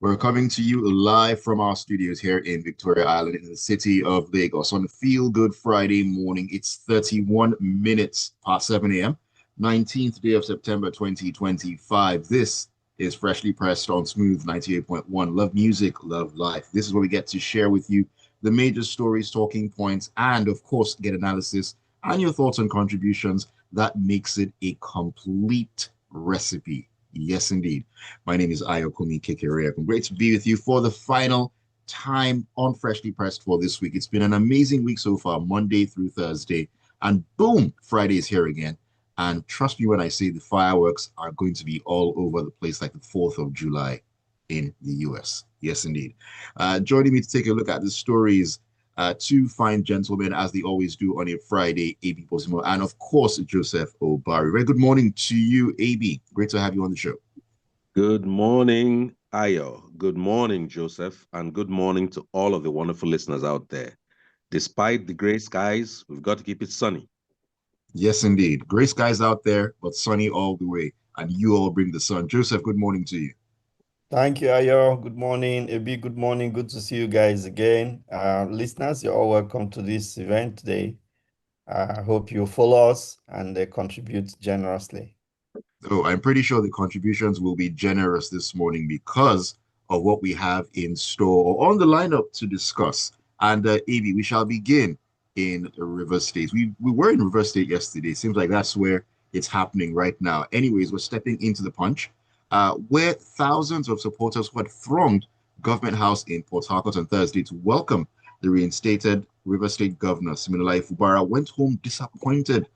We're coming to you live from our studios here in Victoria Island in the city of Lagos on a Feel Good Friday morning. It's 31 minutes past 7 a.m., 19th day of September 2025. This is Freshly Pressed on Smooth 98.1. Love music, love life. This is where we get to share with you the major stories, talking points, and of course, get analysis and your thoughts and contributions. That makes it a complete recipe. Yes, indeed. My name is Ayokunmi. I'm great to be with you for the final time on Freshly Pressed for this week. It's been an amazing week so far, Monday through Thursday. And boom, Friday is here again. And trust me when I say the fireworks are going to be all over the place like the 4th of July in the US. Yes, indeed. Joining me to take a look at the stories, two fine gentlemen, as they always do on a Friday, AB Bozimo, and of course, Joseph Obari. Very good morning to you, AB. Great to have you on the show. Good morning, Ayo. Good morning, Joseph. And good morning to all of the wonderful listeners out there. Despite the gray skies, we've got to keep it sunny. Yes, indeed. Gray skies out there, but sunny all the way. And you all bring the sun. Joseph, good morning to you. Thank you, Ayo. Good morning, Ebi. Good morning. Good to see you guys again. Listeners, you're all welcome to this event today. I hope you follow us and contribute generously. So I'm pretty sure the contributions will be generous this morning because of what we have in store or on the lineup to discuss. And Avi, we shall begin in River State. We were in River State yesterday. Seems like that's where it's happening right now. Anyways, we're stepping into the punch, where thousands of supporters who had thronged Government House in Port Harcourt on Thursday to welcome the reinstated River State Governor Siminalayi Fubara went home disappointed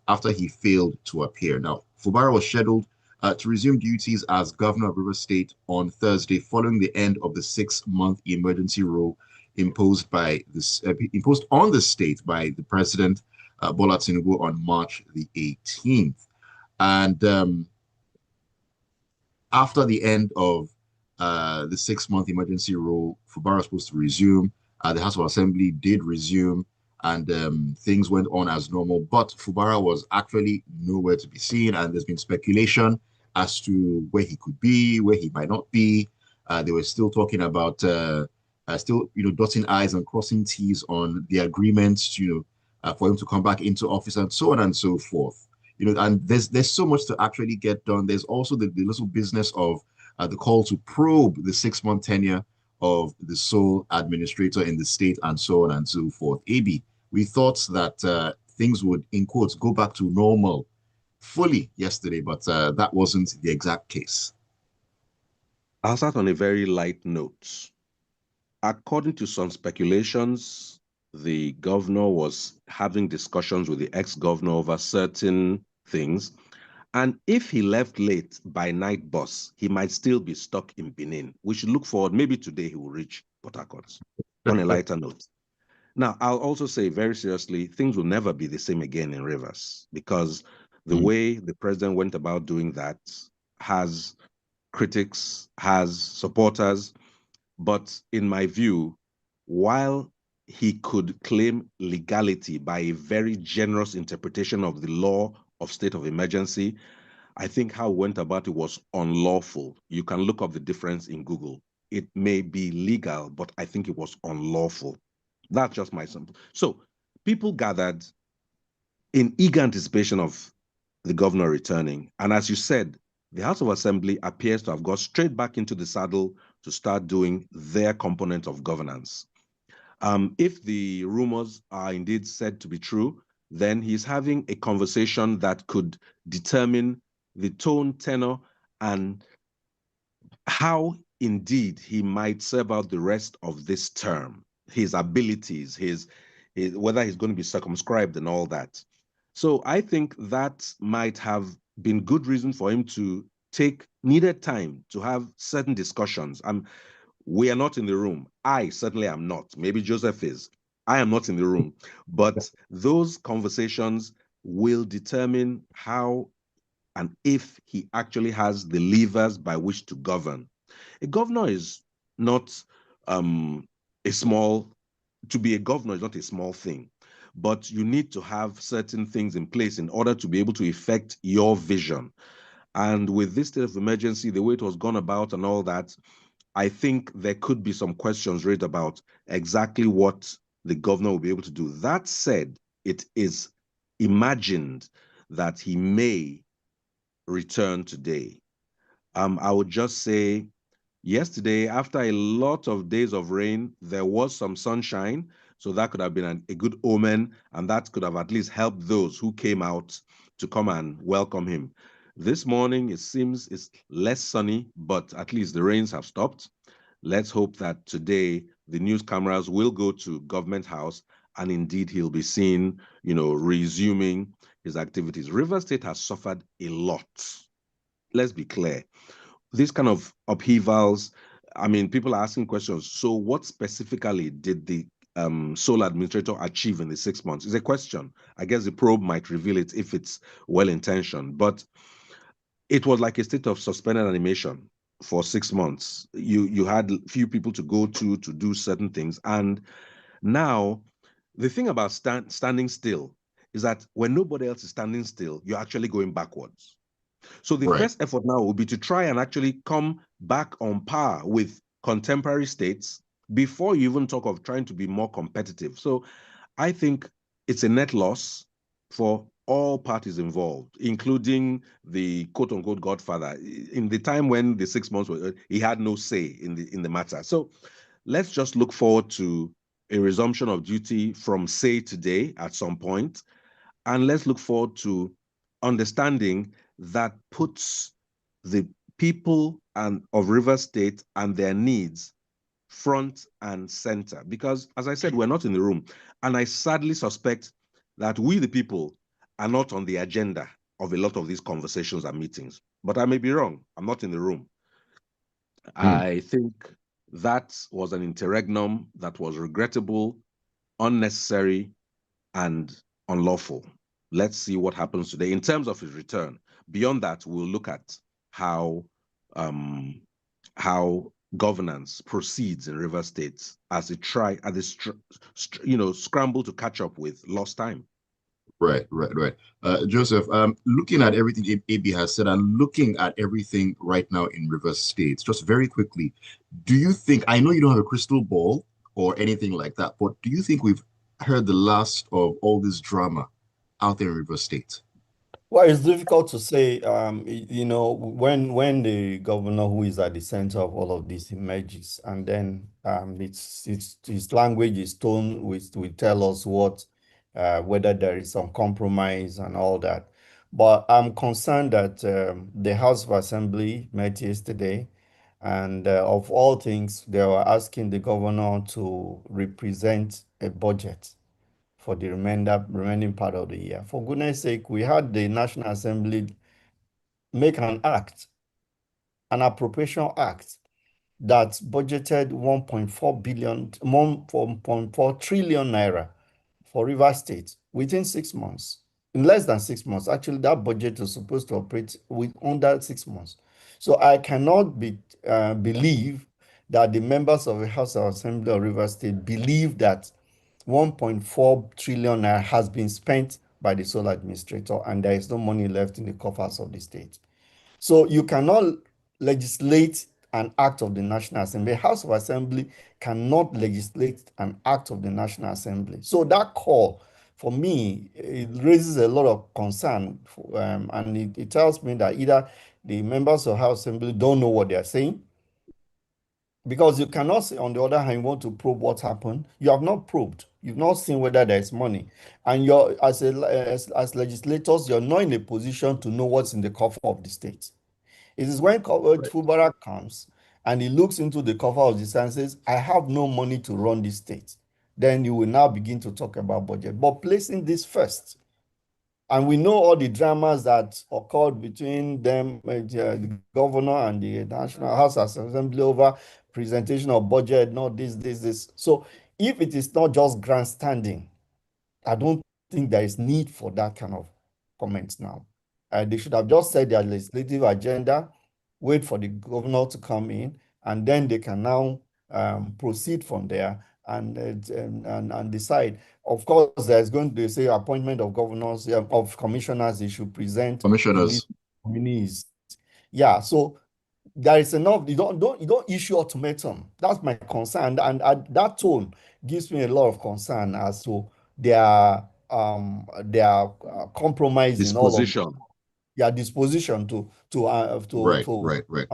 after he failed to appear. Now, Fubara was scheduled to resume duties as governor of River State on Thursday, following the end of the 6-month emergency rule imposed on the state by the president Bola Tinubu on March the 18th. And after the end of the 6-month emergency rule, Fubara was supposed to resume. The House of Assembly did resume, and things went on as normal. But Fubara was actually nowhere to be seen, and there's been speculation as to where he could be, where he might not be. They were still talking about dotting I's and crossing T's on the agreements, for him to come back into office and so on and so forth. And there's so much to actually get done. There's also the little business of the call to probe the 6-month tenure of the sole administrator in the state and so on and so forth. AB, we thought that things would, in quotes, go back to normal fully yesterday, but that wasn't the exact case. I'll start on a very light note. According to some speculations, the governor was having discussions with the ex-governor over certain things. And if he left late by night bus, he might still be stuck in Benin. We should look forward. Maybe today he will reach Port Harcourt. On a lighter note. Now, I'll also say very seriously, things will never be the same again in Rivers, because the way the president went about doing that has critics, has supporters. But in my view, while he could claim legality by a very generous interpretation of the law of state of emergency, I think how he went about it was unlawful. You can look up the difference in Google. It may be legal, but I think it was unlawful. That's just my simple. So people gathered in eager anticipation of the governor returning. And as you said, the House of Assembly appears to have got straight back into the saddle to start doing their component of governance. If the rumors are indeed said to be true, then he's having a conversation that could determine the tone, tenor, and how indeed he might serve out the rest of this term, his abilities, his whether he's going to be circumscribed and all that. So I think that might have been good reason for him to take needed time to have certain discussions. We are not in the room. I certainly am not. Maybe Joseph is. I am not in the room. But those conversations will determine how and if he actually has the levers by which to govern. A governor is not to be a governor is not a small thing, but you need to have certain things in place in order to be able to effect your vision. And with this state of emergency, the way it was gone about and all that, I think there could be some questions raised about exactly what the governor will be able to do. That said, it is imagined that he may return today. I would just say yesterday, after a lot of days of rain, there was some sunshine. So that could have been a good omen, and that could have at least helped those who came out to come and welcome him. This morning, it seems it's less sunny, but at least the rains have stopped. Let's hope that today the news cameras will go to Government House, and indeed he'll be seen, resuming his activities. River State has suffered a lot. Let's be clear. These kind of upheavals, I mean, people are asking questions. So what specifically did the sole administrator achieve in the 6 months? It's a question. I guess the probe might reveal it if it's well-intentioned. But it was like a state of suspended animation for 6 months. You had few people to go to do certain things. And now, the thing about standing still is that when nobody else is standing still, you're actually going backwards. So the first effort now will be to try and actually come back on par with contemporary states before you even talk of trying to be more competitive. So I think it's a net loss for all parties involved, including the quote-unquote godfather. In the time when the 6 months were, he had no say in the matter. So let's just look forward to a resumption of duty from, say, today at some point, and let's look forward to understanding that puts the people of River State and their needs front and center. Because, as I said, we're not in the room. And I sadly suspect that we, the people, are not on the agenda of a lot of these conversations and meetings. But I may be wrong. I'm not in the room. I think that was an interregnum that was regrettable, unnecessary, and unlawful. Let's see what happens today in terms of his return. Beyond that, we'll look at how governance proceeds in River State as it scramble to catch up with lost time. Right. Joseph, looking at everything AB has said and looking at everything right now in River State, just very quickly, do you think, I know you don't have a crystal ball or anything like that, but do you think we've heard the last of all this drama out there in River State? Well, it's difficult to say, when the governor who is at the center of all of this emerges, and then his language, his tone will tell us whether there is some compromise and all that. But I'm concerned that the House of Assembly met yesterday, and of all things, they were asking the governor to represent a budget for the remaining part of the year. For goodness sake, we had the National Assembly make an appropriation act that budgeted 1.4 trillion naira for River State within 6 months. In less than 6 months, actually, that budget is supposed to operate with under 6 months. So I cannot believe that the members of the House of Assembly of River State believe that 1.4 trillion naira has been spent by the sole administrator and there is no money left in the coffers of the state. So you cannot legislate an act of the National Assembly. The House of Assembly cannot legislate an act of the National Assembly. So that call, for me, it raises a lot of concern, and it tells me that either the members of House Assembly don't know what they are saying, because you cannot say, on the other hand, you want to probe what's happened. You have not probed. You've not seen whether there is money. And you're as legislators, you're not in a position to know what's in the coffer of the state. It is when Fubara comes and he looks into the coffer of the state and says, I have no money to run this state. Then you will now begin to talk about budget. But placing this first, and we know all the dramas that occurred between them, the governor and the National House Assembly over presentation of budget, not this. So if it is not just grandstanding, I don't think there is need for that kind of comments now. They should have just said their legislative agenda, wait for the governor to come in, and then they can now proceed from there and decide. Of course, there's going to say appointment of governors, of commissioners. They should present the Commissioners. list of nominees. Yeah, so there is enough. You don't issue ultimatum. That's my concern, and that tone gives me a lot of concern as to their compromise in all of Disposition. their disposition Right, right, right.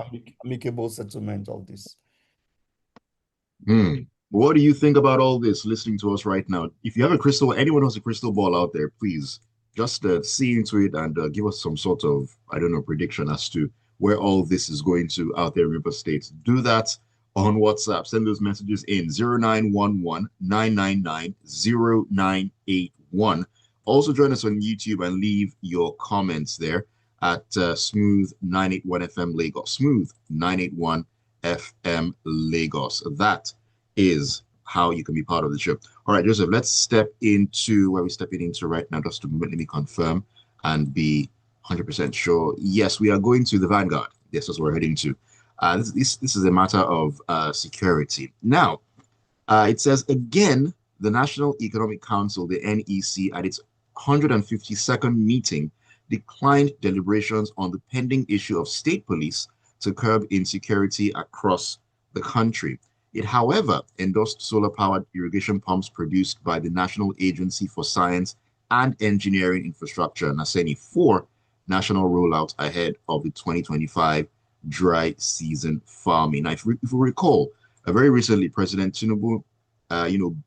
amicable settlement of this. Hmm. What do you think about all this listening to us right now? If you have a crystal, anyone who has a crystal ball out there, please just see into it and give us some sort of, I don't know, prediction as to where all this is going to out there in River State. Do that on WhatsApp. Send those messages in 0911-999-0981. Also join us on YouTube and leave your comments there at Smooth 981 FM Lagos. Smooth 981 FM Lagos. That is how you can be part of the show. All right, Joseph, let's step into where we're stepping into right now. Just a moment, let me confirm and be 100% sure. Yes, we are going to the Vanguard. Yes, that's what we're heading to. This is a matter of security. Now, it says again, the National Economic Council, the NEC, at its 152nd meeting, declined deliberations on the pending issue of state police to curb insecurity across the country. It, however, endorsed solar-powered irrigation pumps produced by the National Agency for Science and Engineering Infrastructure, NASENI, for national rollout ahead of the 2025 dry season farming. Now, if we recall, very recently, President Tinubu,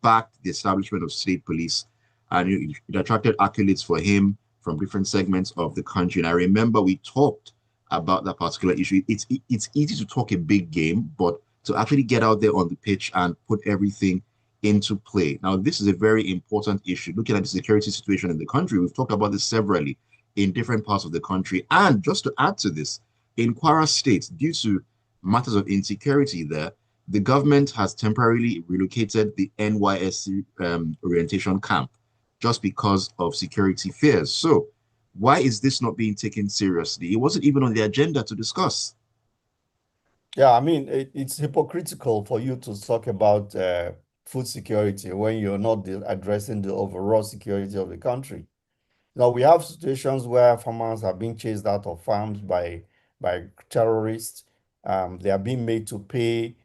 backed the establishment of state police, and it attracted accolades for him from different segments of the country. And I remember we talked about that particular issue. It's easy to talk a big game, but to actually get out there on the pitch and put everything into play. Now, this is a very important issue. Looking at the security situation in the country, we've talked about this severally in different parts of the country. And just to add to this, in Kwara State, due to matters of insecurity there, the government has temporarily relocated the NYSC orientation camp just because of security fears. So why is this not being taken seriously? It wasn't even on the agenda to discuss. Yeah, I mean, it's hypocritical for you to talk about food security when you're not addressing the overall security of the country. Now, we have situations where farmers are being chased out of farms by terrorists. They are being made to pay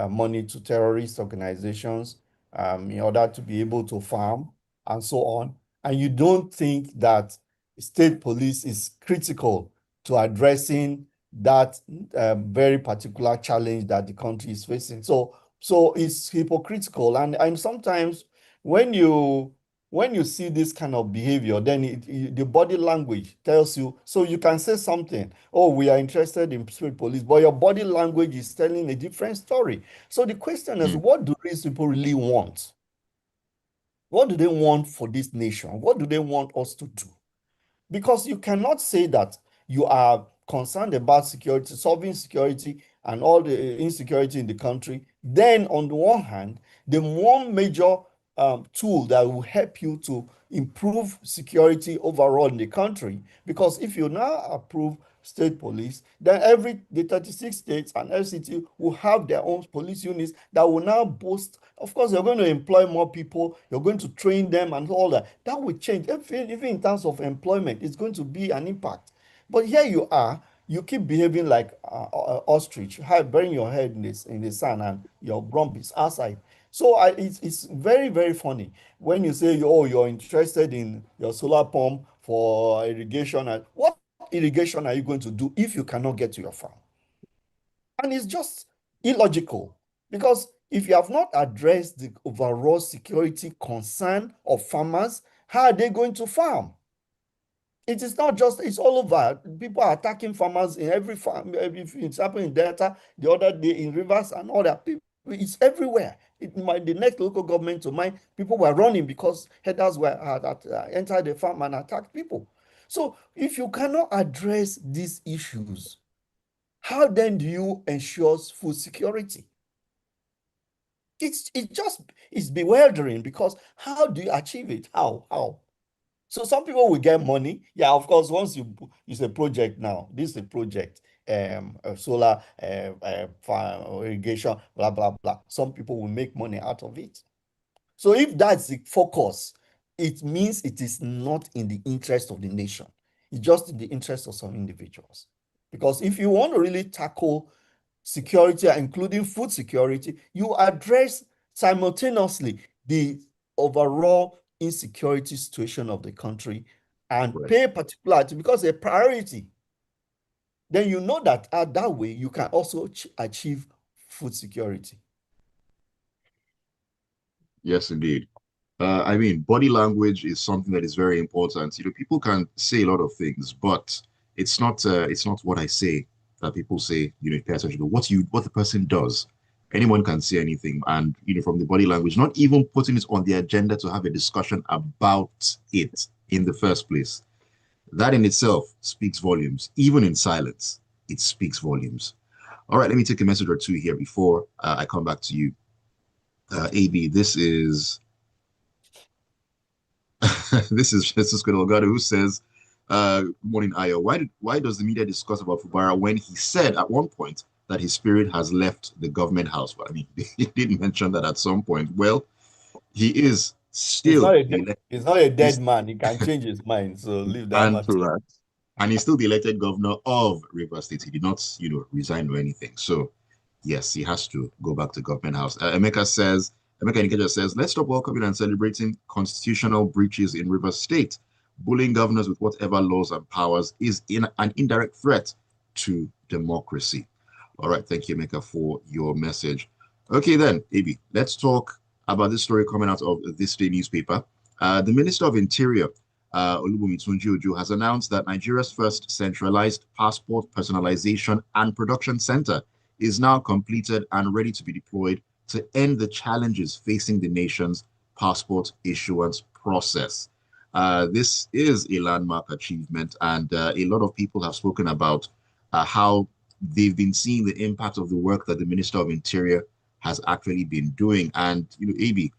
money to terrorist organizations in order to be able to farm and so on. And you don't think that state police is critical to addressing that very particular challenge that the country is facing. So it's hypocritical. And sometimes when you see this kind of behavior, then the body language tells you, so you can say something, oh, we are interested in spirit police, but your body language is telling a different story. So the question is, what do these people really want? What do they want for this nation? What do they want us to do? Because you cannot say that you are concerned about security, solving security and all the insecurity in the country. Then, on the one hand, the one major tool that will help you to improve security overall in the country, because if you now approve state police, then the 36 states and FCT will have their own police units that will now boast. Of course, you're going to employ more people, you're going to train them and all that. That will change. Even in terms of employment, it's going to be an impact. But here you are, you keep behaving like ostrich, burying your head in the sand, and your rump is outside. So it's very, very funny when you say, oh, you're interested in your solar pump for irrigation. And what irrigation are you going to do if you cannot get to your farm? And it's just illogical, because if you have not addressed the overall security concern of farmers, how are they going to farm? It is not just, it's all over. People are attacking farmers in every farm. It's happening in Delta, the other day in Rivers and all that. It's everywhere. The next local government to mine, people were running because headers had entered the farm and attacked people. So if you cannot address these issues, how then do you ensure food security? It's bewildering, because how do you achieve it? How? So some people will get money. Yeah, of course, once it's a project now. This is a project, solar farm, irrigation, blah, blah, blah. Some people will make money out of it. So if that's the focus, it means it is not in the interest of the nation. It's just in the interest of some individuals. Because if you want to really tackle security, including food security, you address simultaneously the overall insecurity situation of the country and pay particular attention because a priority. Then you know that that way you can also achieve food security. Yes, indeed. I mean, body language is something that is very important. You know, people can say a lot of things, but it's not what I say that people say. You know, pay attention to what the person does. Anyone can say anything, and you know, from the body language, not even putting it on the agenda to have a discussion about it in the first place. That in itself speaks volumes. Even in silence, it speaks volumes. All right, let me take a message or two here before I come back to you. AB, this is this is Francisco Delgado who says, "Good morning, Ayo. Why does the media discuss about Fubara when he said at one point that his spirit has left the government house?" Well, I mean, he didn't mention that at some point. Well, he is still he's not a dead man. He can change his mind. So leave that and matter. and he's still the elected governor of Rivers State. He did not, you know, resign or anything. So yes, he has to go back to government house. Emeka Nikeja says, let's stop welcoming and celebrating constitutional breaches in Rivers State. Bullying governors with whatever laws and powers is an indirect threat to democracy. All right, thank you, Emeka, for your message. Okay, then, AB, let's talk about this story coming out of this day newspaper. The Minister of Interior, Olubunmi Tunji-Ojo, has announced that Nigeria's first centralized passport personalization and production center is now completed and ready to be deployed to end the challenges facing the nation's passport issuance process. This is a landmark achievement, and a lot of people have spoken about how they've been seeing the impact of the work that the Minister of Interior has actually been doing. And you know, AB,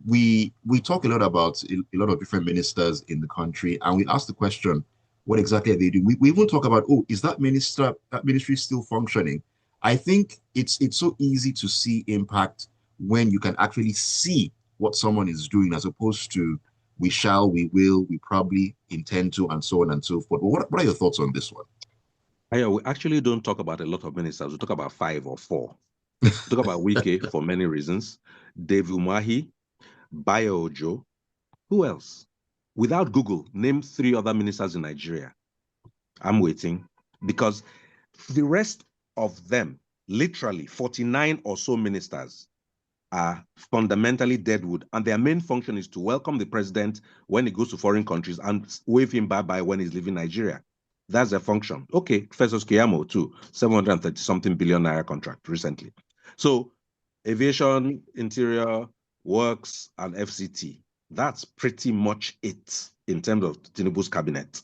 we talk a lot about a lot of different ministers in the country, and we ask the question, what exactly are they doing? We even talk about, oh, is that ministry still functioning? I think it's so easy to see impact when you can actually see what someone is doing, as opposed to we shall, we will, we probably intend to, and so on and so forth. But what are your thoughts on this one? Yeah, we actually don't talk about a lot of ministers. We talk about 5 or 4. We talk about Wike for many reasons. Dave Umahi, Bayo Ojo. Who else? Without Google, name 3 other ministers in Nigeria. I'm waiting because the rest of them, literally 49 or so ministers, are fundamentally deadwood, and their main function is to welcome the president when he goes to foreign countries and wave him bye-bye when he's leaving Nigeria. That's their function. Okay, Professor Kiyamo too, 730-something billion naira contract recently. So aviation, interior, works, and FCT, that's pretty much it in terms of Tinubu's cabinet.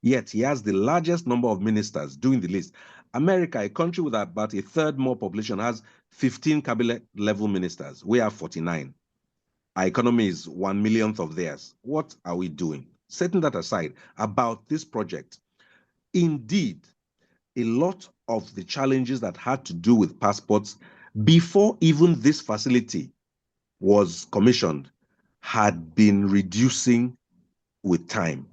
Yet he has the largest number of ministers doing the list. America, a country with about a third more population, has 15 cabinet level ministers. We have 49. Our economy is 1/1,000,000th of theirs. What are we doing? Setting that aside, about this project, indeed, a lot of the challenges that had to do with passports before even this facility was commissioned had been reducing with time.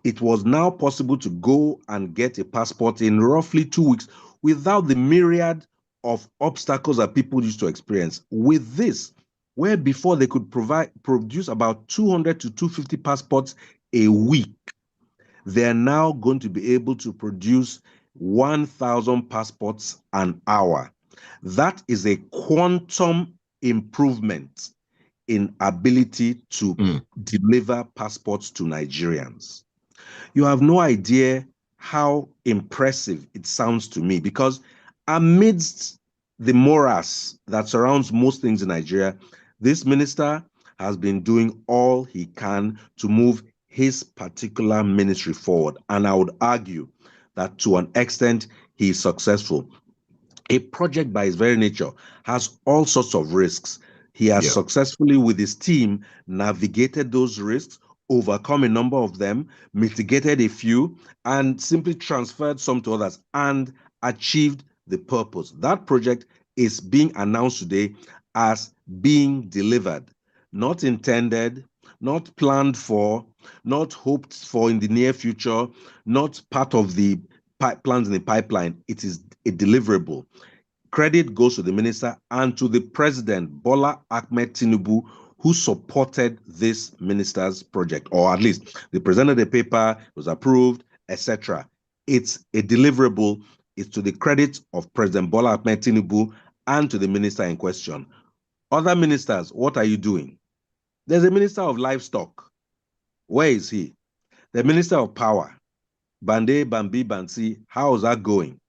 It was now possible to go and get a passport in roughly 2 weeks without the myriad of obstacles that people used to experience. With this, where before they could produce about 200 to 250 passports a week, they're now going to be able to produce 1,000 passports an hour. That is a quantum improvement in ability to deliver passports to Nigerians. You have no idea how impressive it sounds to me, because amidst the morass that surrounds most things in Nigeria, this minister has been doing all he can to move his particular ministry forward. And I would argue that to an extent, he is successful. A project by its very nature has all sorts of risks. He has successfully, with his team, navigated those risks, overcome a number of them, mitigated a few, and simply transferred some to others and achieved the purpose. That project is being announced today as being delivered, not intended, not planned for, not hoped for in the near future, not part of the plans in the pipeline. It is a deliverable. Credit goes to the minister and to the president, Bola Ahmed Tinubu, who supported this minister's project, or at least they presented the paper, it was approved, etc. It's a deliverable. It's to the credit of President Bola Ahmed Tinubu and to the minister in question. Other ministers, what are you doing? There's a minister of livestock. Where is he? The minister of power, Bande, Bambi, Bansi, how is that going?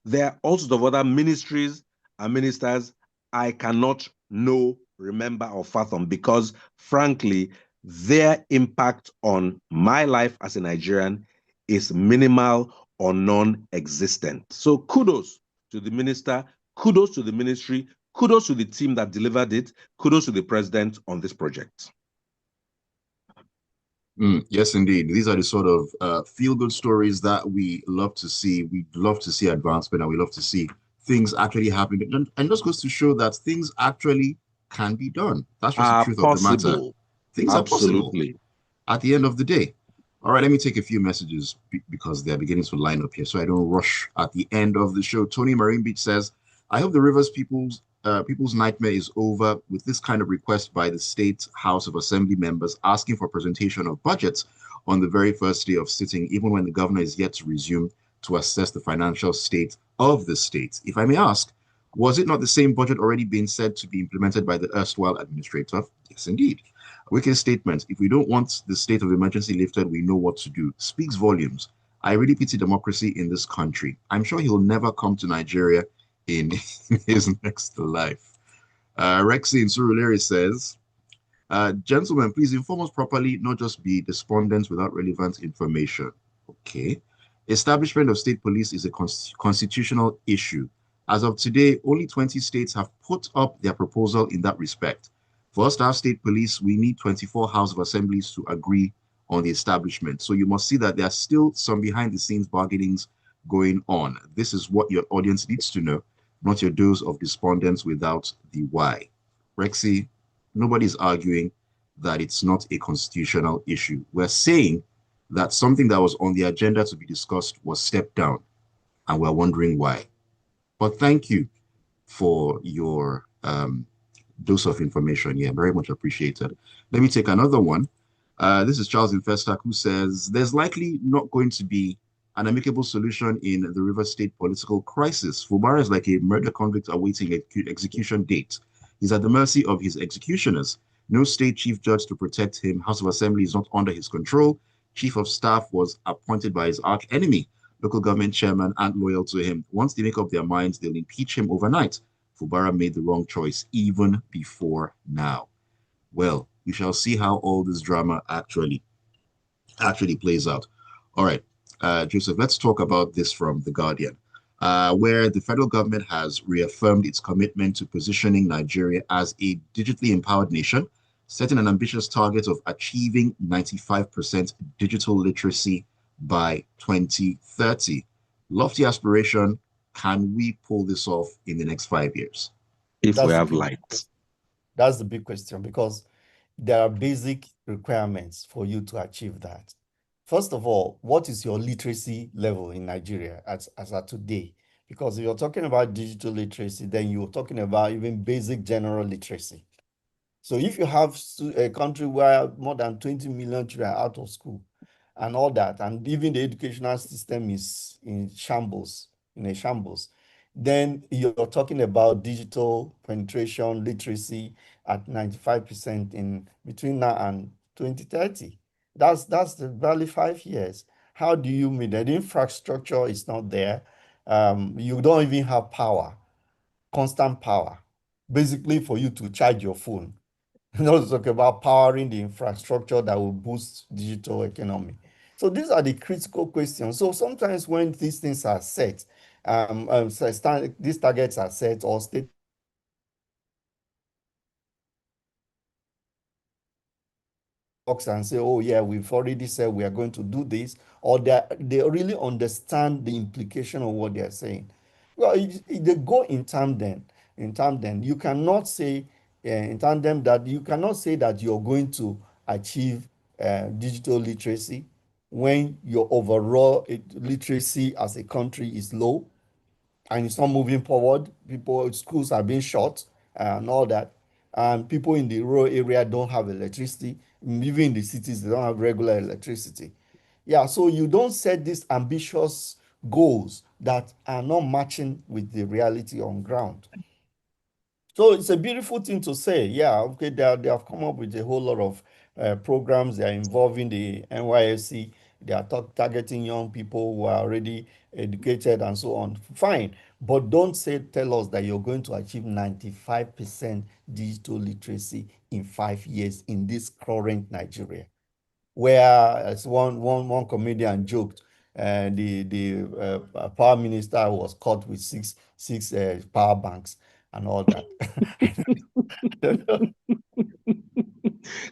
There are all sorts of other ministries and ministers I cannot know, remember, or fathom because, frankly, their impact on my life as a Nigerian is minimal or non existent. So, kudos to the minister, kudos to the ministry, kudos to the team that delivered it, kudos to the president on this project. Yes, indeed. These are the sort of feel-good stories that we love to see. We love to see advancement, and we love to see things actually happening. And just goes to show that things actually can be done. That's just the Are truth of the matter. possible. Things are possible Absolutely. at the end of the day. All right, let me take a few messages because they're beginning to line up here, so I don't rush at the end of the show. Tony Marine Beach says, "I hope the Rivers people's nightmare is over with this kind of request by the State House of Assembly members asking for presentation of budgets on the very first day of sitting, even when the governor is yet to resume to assess the financial state of the state. If I may ask, was it not the same budget already being said to be implemented by the erstwhile administrator? Yes, indeed. Wicked statement. If we don't want the state of emergency lifted, we know what to do. Speaks volumes. I really pity democracy in this country. I'm sure he'll never come to Nigeria in his next life." Rexy in Surulere says, "Gentlemen, please inform us properly, not just be despondent without relevant information." Okay. "Establishment of state police is a constitutional issue. As of today, only 20 states have put up their proposal in that respect. For us to have state police, we need 24 House of Assemblies to agree on the establishment. So you must see that there are still some behind the scenes bargainings going on. This is what your audience needs to know, not your dose of despondence without the why." Rexy, nobody's arguing that it's not a constitutional issue. We're saying that something that was on the agenda to be discussed was stepped down, and we're wondering why. But thank you for your dose of information. Yeah, very much appreciated. Let me take another one. This is Charles Infestac, who says, "There's likely not going to be an amicable solution in the River State political crisis. Fubara is like a murder convict awaiting an execution date. He's at the mercy of his executioners. No state chief judge to protect him. House of Assembly is not under his control. Chief of staff was appointed by his arch enemy. Local government chairman aren't loyal to him. Once they make up their minds, they'll impeach him overnight. Fubara made the wrong choice even before now." Well, we shall see how all this drama actually plays out. All right, Joseph, let's talk about this from The Guardian, where the federal government has reaffirmed its commitment to positioning Nigeria as a digitally empowered nation, setting an ambitious target of achieving 95% digital literacy by 2030. Lofty aspiration. Can we pull this off in the next 5 years? If we have light. That's the big question, because there are basic requirements for you to achieve that. First of all, what is your literacy level in Nigeria as of today? Because if you're talking about digital literacy, then you're talking about even basic general literacy. So if you have a country where more than 20 million children are out of school and all that, and even the educational system is in a shambles, then you're talking about digital penetration, literacy at 95% in between now and 2030. That's the barely 5 years. How do you meet that? The infrastructure is not there. You don't even have power, constant power, basically for you to charge your phone. Not to talk about powering the infrastructure that will boost digital economy. So these are the critical questions. So sometimes when these things are set, these targets are set or state and say, oh yeah, we've already said we are going to do this, or they really understand the implication of what they are saying. Well, they go in tandem. You cannot say in tandem that you cannot say that you're going to achieve digital literacy when your overall literacy as a country is low. and it's not moving forward. Schools are being shut and all that. And people in the rural area don't have electricity. Even in the cities, they don't have regular electricity. Yeah, so you don't set these ambitious goals that are not matching with the reality on ground. So it's a beautiful thing to say. Yeah, okay, they have come up with a whole lot of programs. They are involving the NYSC. They are targeting young people who are already educated and so on. Fine, but don't tell us that you're going to achieve 95% digital literacy in 5 years in this current Nigeria, where, as one comedian joked, the power minister was caught with six power banks and all that.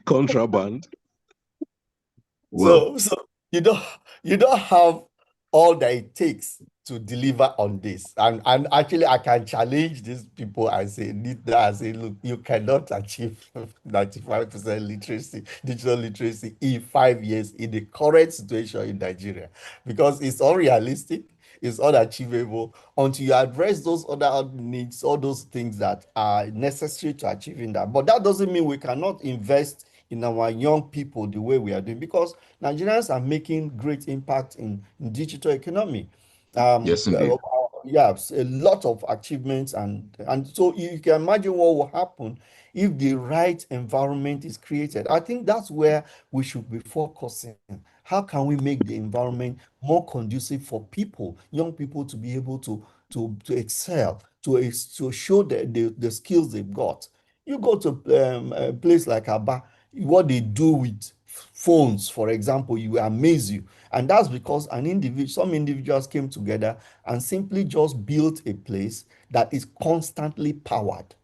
Contraband. Well, So you don't have all that it takes to deliver on this. And actually I can challenge these people and say, look, you cannot achieve 95% literacy, digital literacy in 5 years in the current situation in Nigeria because it's unrealistic. It's unachievable until you address those other needs, all those things that are necessary to achieving that. But that doesn't mean we cannot invest in our young people the way we are doing because Nigerians are making great impact in digital economy. yes, indeed. Yeah, a lot of achievements and so you can imagine what will happen if the right environment is created. I think that's where we should be focusing. How can we make the environment more conducive for people, young people, to be able to excel, to show the skills they've got? You go to a place like Aba, what they do with phones, for example, you will amaze you. And that's because some individuals came together and simply just built a place that is constantly powered.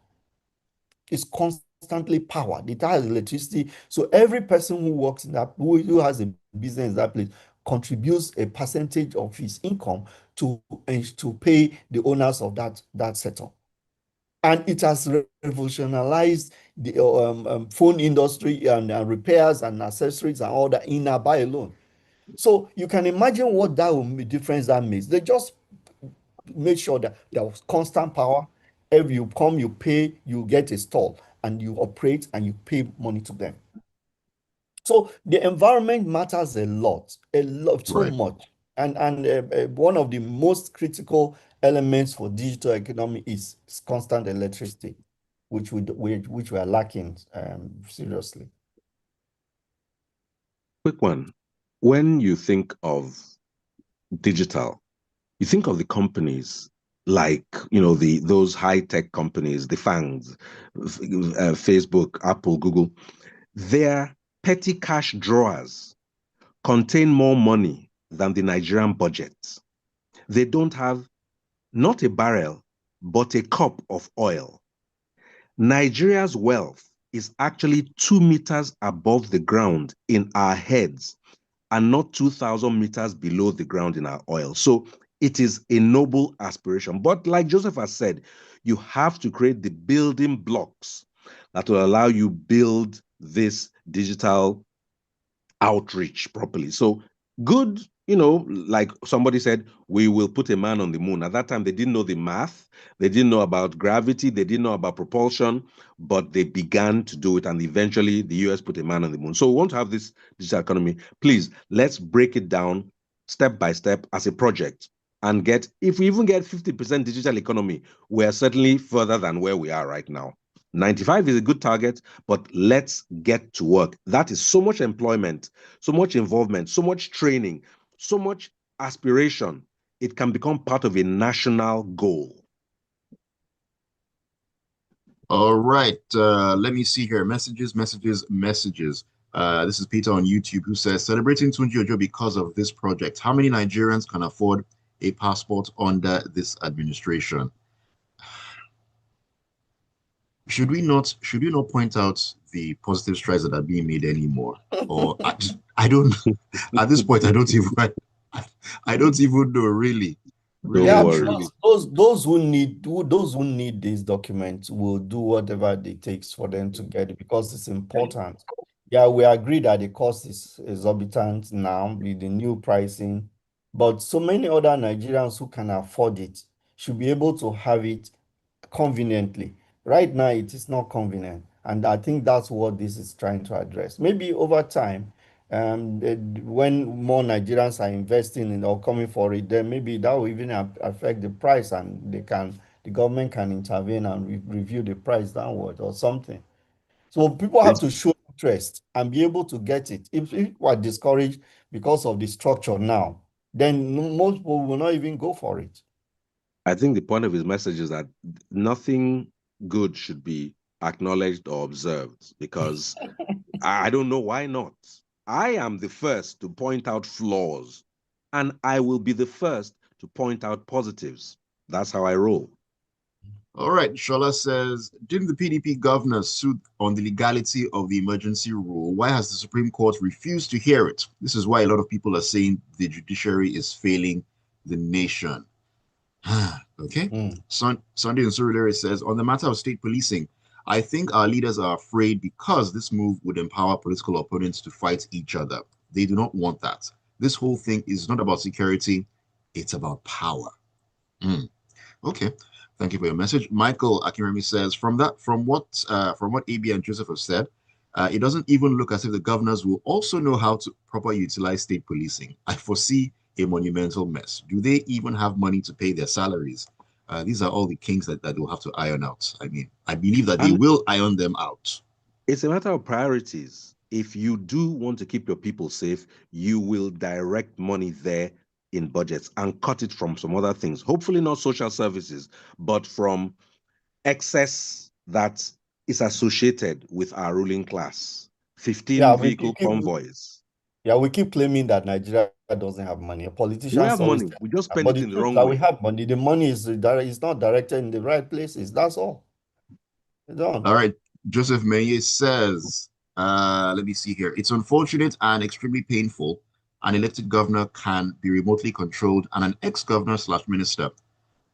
It's constantly powered. It has electricity. So every person who works in that, who has a business in that place, contributes a percentage of his income to pay the owners of that setup. And it has revolutionized the phone industry and repairs and accessories and all that in Aba alone. So you can imagine what that will make difference that makes. They just made sure that there was constant power. Every you come, you pay, you get a stall, and you operate and you pay money to them. So the environment matters a lot, so Right. much. And one of the most critical elements for digital economy is constant electricity, which we are lacking seriously. Quick one. When you think of digital, you think of the companies like those high-tech companies, the FANGs, Facebook, Apple, Google. Their petty cash drawers contain more money than the Nigerian budget. They don't have not a barrel, but a cup of oil. Nigeria's wealth is actually 2 meters above the ground in our heads and not 2,000 meters below the ground in our oil. So it is a noble aspiration. But like Joseph has said, you have to create the building blocks that will allow you build this digital outreach properly. So good, like somebody said, we will put a man on the moon. At that time, they didn't know the math, they didn't know about gravity, they didn't know about propulsion, but they began to do it. And eventually, the US put a man on the moon. So we want to have this digital economy. Please, let's break it down step by step as a project and if we even get 50% digital economy, we're certainly further than where we are right now. 95 is a good target, but let's get to work. That is so much employment, so much involvement, so much training, so much aspiration. It can become part of a national goal. All right. Let me see here. Messages. This is Peter on YouTube who says, celebrating Tunji Ojo because of this project. How many Nigerians can afford a passport under this administration? Should we not point out the positive strides that are being made anymore? Or I don't at this point I don't even know really. Really Don't Yeah, and worry. truly. because those who need these documents will do whatever it takes for them to get it because it's important. Yeah, we agree that the cost is exorbitant now with the new pricing, but so many other Nigerians who can afford it, should be able to have it conveniently. Right now, it is not convenient. And I think that's what this is trying to address. Maybe over time, when more Nigerians are investing in or coming for it, then maybe that will even affect the price, and the government can intervene and review the price downward or something. So people have to show interest and be able to get it. If people are discouraged because of the structure now, then most people will not even go for it. I think the point of his message is that nothing good should be acknowledged or observed, because I don't know why not. I am the first to point out flaws, and I will be the first to point out positives. That's how I roll. All right, Shola says, didn't the PDP governor sue on the legality of the emergency rule? Why has the Supreme Court refused to hear it? This is why a lot of people are saying the judiciary is failing the nation. Okay. Sunday and Surulere says, on the matter of state policing, I think our leaders are afraid because this move would empower political opponents to fight each other. They do not want that. This whole thing is not about security, it's about power. Okay. Thank you for your message. Michael Akinremi says, from what AB and Joseph have said, it doesn't even look as if the governors will also know how to properly utilize state policing. I foresee a monumental mess. Do they even have money to pay their salaries? These are all the kinks that they'll have to iron out. I mean, I believe that they will iron them out. It's a matter of priorities. If you do want to keep your people safe, you will direct money there in budgets and cut it from some other things. Hopefully not social services, but from excess that is associated with our ruling class. 15 vehicle convoys. Yeah, we keep claiming that Nigeria doesn't have money. Politicians We have always money. We just that. spend But it the in the truth is wrong that way. we have money. The money is not directed in the right places. That's all. All right. Joseph Maye says, let me see here. It's unfortunate and extremely painful. An elected governor can be remotely controlled, and an ex-governor / minister,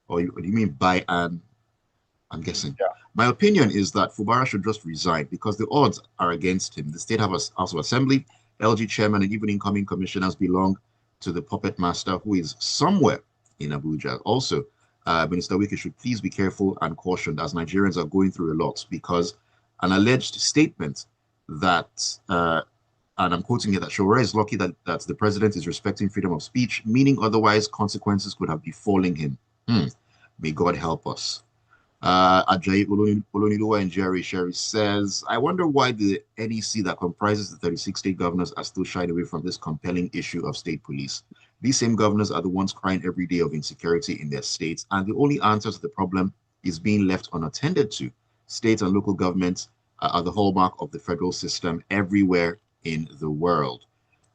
or do you mean by an, I'm guessing. Yeah. My opinion is that Fubara should just resign because the odds are against him. The State House of Assembly, LG chairman, and even incoming commissioners belong to the puppet master who is somewhere in Abuja. Also, Minister Wike should please be careful and cautioned as Nigerians are going through a lot because an alleged statement that, and I'm quoting it, that Showore is lucky that the president is respecting freedom of speech, meaning otherwise consequences could have befallen him. May God help us. Ajayi Oloniluwa and Jerry Sherry says, I wonder why the NEC that comprises the 36 state governors are still shying away from this compelling issue of state police. These same governors are the ones crying every day of insecurity in their states, and the only answer to the problem is being left unattended to. States and local governments are the hallmark of the federal system everywhere in the world.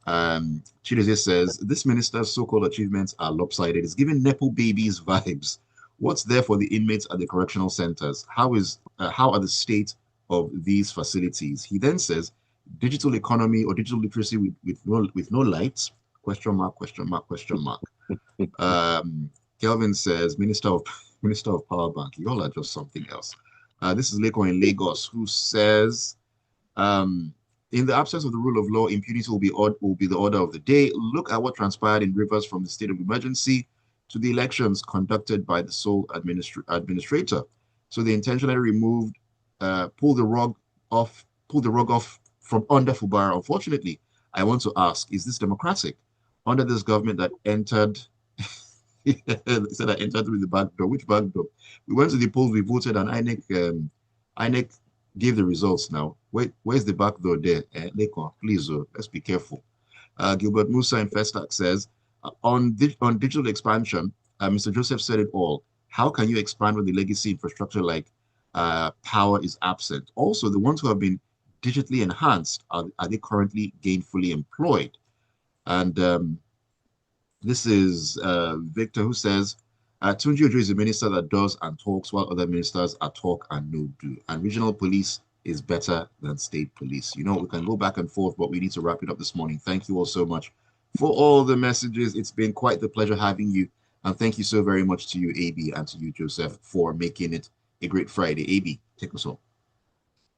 Chidozie says, this minister's so-called achievements are lopsided. It's giving Nepo babies vibes. What's there for the inmates at the correctional centers? How are the state of these facilities? He then says, digital economy or digital literacy with no lights? Question mark, question mark, question mark. Kelvin says, Minister of Power Bank. You all are just something else. This is Leko in Lagos, who says, in the absence of the rule of law, impunity will be the order of the day. Look at what transpired in Rivers from the state of emergency to the elections conducted by the sole administrator. So they intentionally pulled the rug off from under Fubara. Unfortunately, I want to ask, is this democratic? Under this government that entered, said I entered through the back door. Which back door? We went to the polls, we voted, and INEC gave the results now. Wait, where's the back door there? Lekon, please, let's be careful. Gilbert Musa in Festac says, on digital expansion, Mr. Joseph said it all. How can you expand when the legacy infrastructure like power is absent? Also, the ones who have been digitally enhanced, are they currently gainfully employed? And this is Victor, who says, Tunji Ojo is a minister that does and talks while other ministers are talk and no do. And regional police is better than state police. You know, we can go back and forth, but we need to wrap it up this morning. Thank you all so much for all the messages. It's been quite the pleasure having you. And thank you so very much to you, AB, and to you, Joseph, for making it a great Friday. AB, take us home.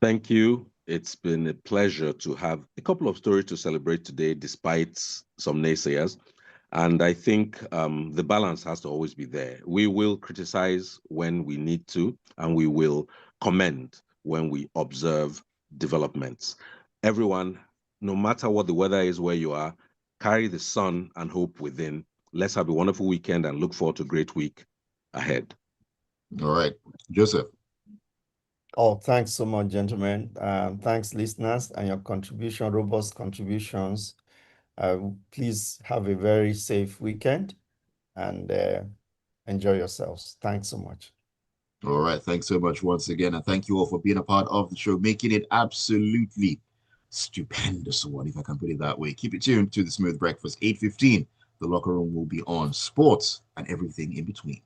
Thank you. It's been a pleasure to have a couple of stories to celebrate today, despite some naysayers. And I think the balance has to always be there. We will criticize when we need to, and we will commend when we observe developments. Everyone, no matter what the weather is where you are, carry the sun and hope within. Let's have a wonderful weekend and look forward to a great week ahead. All right, Joseph. Oh, thanks so much, gentlemen. Thanks, listeners, and your contribution, robust contributions. Please have a very safe weekend and enjoy yourselves. Thanks so much. All right, thanks so much once again, and thank you all for being a part of the show, making it absolutely stupendous one, if I can put it that way. Keep it tuned to the Smooth Breakfast, 8:15. The locker room will be on sports and everything in between.